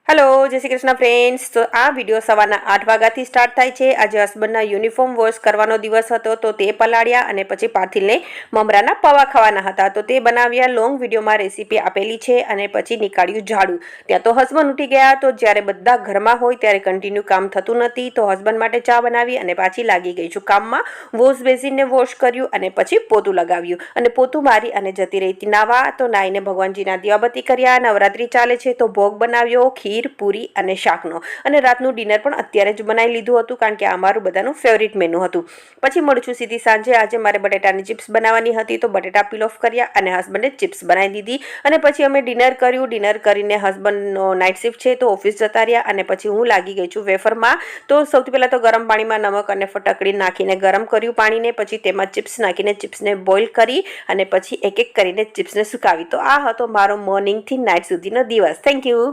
Hello જય Shri Krishna friends. તો આ વિડીયો સવારના 8 વાગ્યાથી સ્ટાર્ટ થાય છે। આજે હસબન્ડના યુનિફોર્મ વોશ કરવાનો દિવસ હતો તો તે પલાળ્યા અને પછી પાર્થિલને મમરાના પૌવા ખાવાના હતા તો તે બનાવ્યા। લોંગ વિડીયોમાં રેસીપી આપેલી છે અને પછી નીકાળ્યું ઝાડુ। ત્યાં તો હસબન્ડ ઉઠી ગયા તો જ્યારે બધા ઘરમાં હોય ત્યારે કન્ટિન્યુ કામ થતું નથી તો હસબન્ડ માટે ચા બનાવી અને પાછી લાગી ગઈ છું કામમાં। વોશ બેસિનને વોશ કર્યું અને પછી પોતું લગાવ્યું અને પોતું મારી અને જતી રહી હતી નાવા। તો નાઈને ભગવાનજીના દીવાબત્તી કર્યા। નવરાત્રી ચાલે છે તો ભોગ બનાવ્યો, ખીર, પૂરી અને શાકનો અને રાતનું ડિનર પણ અત્યારે જ બનાવી લીધું હતું કારણ કે આ મારું બધાનું ફેવરિટ મેનુ હતું। પછી મળું છું સીધી સાંજે। આજે મારે બટેટાની ચિપ્સ બનાવવાની હતી તો બટેટા પીલ ઓફ કર્યા અને હસબન્ડે ચિપ્સ બનાવી દીધી અને પછી અમે ડિનર કર્યું। ડિનર કરીને હસબન્ડનો નાઇટ શિફ્ટ છે તો ઓફિસ જતા રહ્યા અને પછી હું લાગી ગઈ છું વેફરમાં। તો સૌથી પહેલાં તો ગરમ પાણીમાં નમક અને ફટકડી નાખીને ગરમ કર્યું પાણીને, પછી તેમાં ચિપ્સ નાખીને ચિપ્સને બોઇલ કરી અને પછી એક એક કરીને ચિપ્સને સુકાવી। તો આ હતો મારો મોર્નિંગથી નાઇટ સુધીનો દિવસ। Thank you.